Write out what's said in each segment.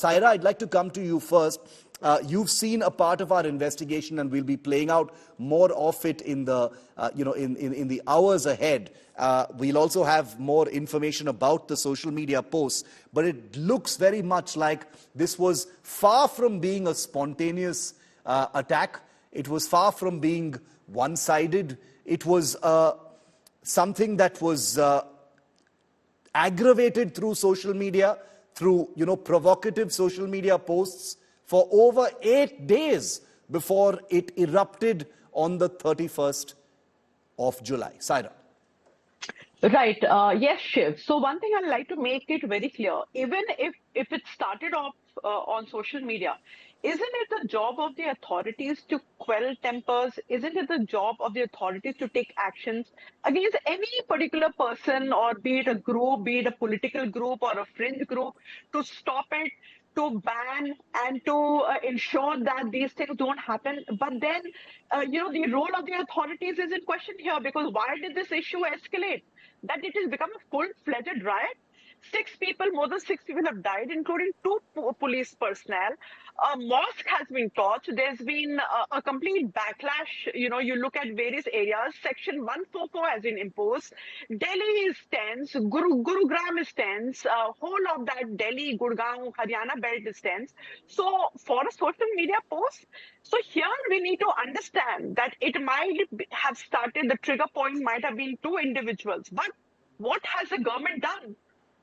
Saira, I'd like to come to you first. You've seen a part of our investigation, and we'll be playing out more of it in the, in the hours ahead. We'll also have more information about the social media posts, but it looks very much like this was far from being a spontaneous attack. It was far from being one-sided. It was something that was aggravated through social media, through, provocative social media posts for over 8 days before it erupted on the 31st of July. Saira. Right. Yes, Shiv. So one thing I'd like to make it very clear, even if it started off on social media, isn't it the job of the authorities to quell tempers? Isn't it the job of the authorities to take actions against any particular person, or be it a group, be it a political group or a fringe group, to stop it, to ban and to ensure that these things don't happen? But then, the role of the authorities is in question here, because why did this issue escalate? That it has become a full-fledged riot. More than six people have died, including two police personnel. A mosque has been torched. There's been a complete backlash. You look at various areas. Section 144 has been imposed. Delhi is tense. Gurugram is tense. Whole of that Delhi, Gurgaon, Haryana belt is tense. So for a social media post, so here we need to understand that it might have started, the trigger point might have been two individuals. But what has the government done?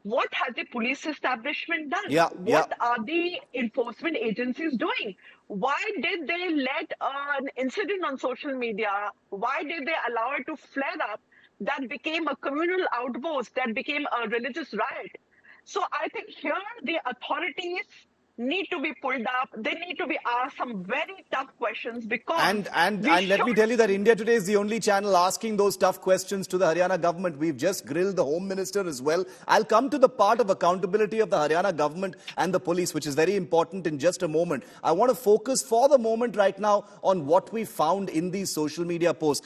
What has the police establishment done? What are the enforcement agencies doing? Why did they let an incident on social media? Why did they allow it to flare up? That became a communal outburst, that became a religious riot. So I think here the authorities need to be pulled up. They need to be asked some very tough questions, because and let me tell you that India Today is the only channel asking those tough questions to the Haryana government. We've just grilled the Home Minister as well. I'll come to the part of accountability of the Haryana government and the police, which is very important, in just a moment. I want to focus for the moment right now on what we found in these social media posts.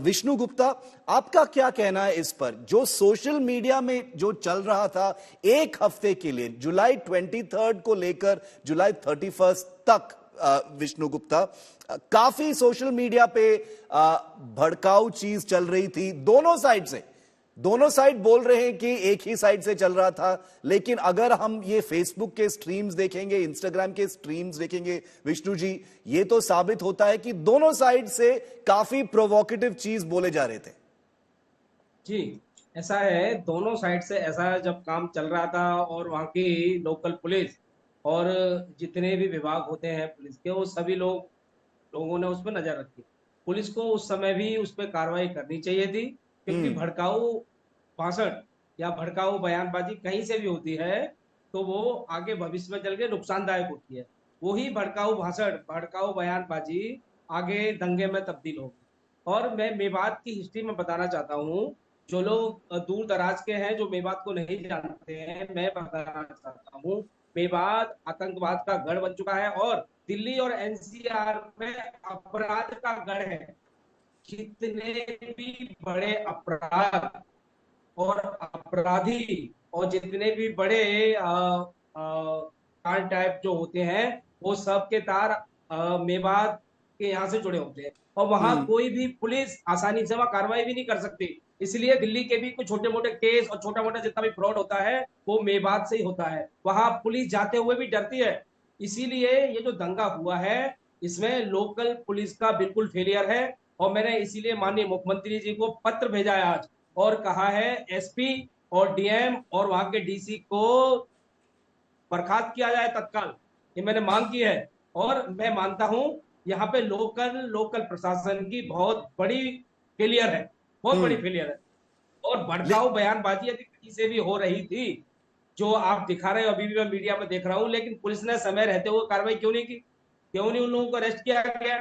Vishnu Gupta, आपका क्या कहना है इस पर? जो social media में जो चल रहा था एक हफ्ते के लिए, जुलाई 23 को लेकर जुलाई 31 तक, विष्णु गुप्ता, काफी सोशल मीडिया पे भड़काऊ चीज चल रही थी दोनों साइड से। दोनों साइड बोल रहे हैं कि एक ही साइड से चल रहा था, लेकिन अगर हम ये फेसबुक के स्ट्रीम्स देखेंगे, इंस्टाग्राम के स्ट्रीम्स देखेंगे, विष्णु जी, ये तो साबित होता है कि दोनों साइड से काफी प्रोवोकेटिव चीज बोले जा रहे थे। जी, ऐसा है, दोनों साइड से ऐसा जब काम चल रहा था, और वहाँ की लोकल पुलिस और जितने भी विभाग होते हैं पुलिस के, वो सभी लोगों ने उस पर नजर रखी। पुलिस को उस समय भी उस पर कार्रवाई करनी चाहिए थी, क्योंकि भड़काऊ भाषण या भड़काऊ बयानबाजी कहीं से भी होती है तो वो आगे भविष्य में चल के नुकसानदायक होती है। वही भड़काऊ भाषण, भड़काऊ बयानबाजी आगे दंगे में तब्दील होगी। और मैं मेवात की हिस्ट्री में बताना चाहता हूँ, जो लोग दूर दराज के हैं, जो मेवात को नहीं जानते हैं, मैं बताना चाहता हूँ, मेवात आतंकवाद का गढ़ बन चुका है, और दिल्ली और एनसीआर में अपराध का गढ़ है। जितने भी बड़े अपराध और अपराधी और जितने भी बड़े कांड टाइप जो होते हैं, वो सब के तार मेवात के यहाँ से जुड़े होते हैं, और वहां कोई भी पुलिस आसानी से वहां कार्रवाई भी नहीं कर सकती। इसलिए दिल्ली के भी कुछ छोटे मोटे केस और छोटा मोटा जितना भी फ्रॉड होता है वो मेवात से ही होता है। वहां पुलिस जाते हुए भी डरती है। इसीलिए ये जो दंगा हुआ है, इसमें लोकल पुलिस का बिल्कुल फेलियर है, और मैंने इसीलिए माननीय मुख्यमंत्री जी को पत्र भेजा है आज, और कहा है एसपी और डीएम और वहां के डीसी को बर्खास्त किया जाए तत्काल। ये मैंने मांग की है, और मैं मानता हूं यहाँ पे लोकल प्रशासन की बहुत बड़ी फेलियर है, बहुत बड़ी फेलियर है। और भड़काऊ बयानबाजी यदि कहीं से भी हो रही थी, जो आप दिखा रहे हो, अभी भी मैं मीडिया में देख रहा हूं, लेकिन पुलिस ने समय रहते हुए कार्रवाई क्यों नहीं की? क्यों नहीं उन लोगों को अरेस्ट किया गया?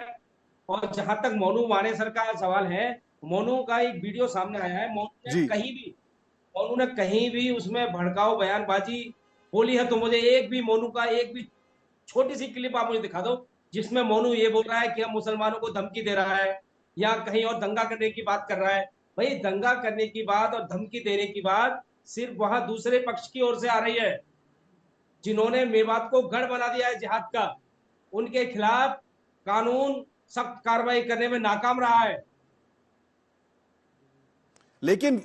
और जहां तक मोनू मानेसर का सवाल है, मोनू का एक वीडियो सामने आया है, मोनू ने कहीं भी उसमें भड़काऊ बयानबाजी बोली है तो मुझे एक भी छोटी सी क्लिप आप मुझे दिखा दो जिसमें मोनू ये बोल रहा है कि हम मुसलमानों को धमकी दे रहा है, या कहीं और दंगा करने की बात कर रहा है। भाई, दंगा करने की बात और धमकी देने की बात सिर्फ वहां दूसरे पक्ष की ओर से आ रही है। जिन्होंने मेवात को गढ़ बना दिया है जिहाद का, उनके खिलाफ कानून सख्त कार्रवाई करने में नाकाम रहा है। लेकिन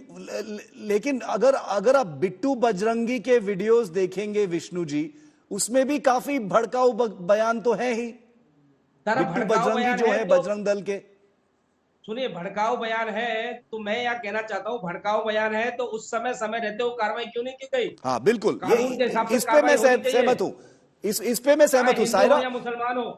लेकिन अगर आप बिट्टू बजरंगी के वीडियोस देखेंगे विष्णु जी, उसमें भी काफी भड़काऊ बयान तो है ही। सर, बिट्टू भड़काऊ बजरंगी बयान जो है है तो बजरंग दल के, सुनिए, भड़काऊ बयान है तो मैं यह कहना चाहता हूं, भड़काऊ बयान है तो उस समय रहते हुए कार्रवाई क्यों नहीं की गई? हाँ बिल्कुल, कानून के हिसाब से इस पे मैं कार्रवाई होनी चाहिए। सहमत हूं, इस पे मैं सहमत हूं। हिंदू हो सायरा, या मुसलमान हो।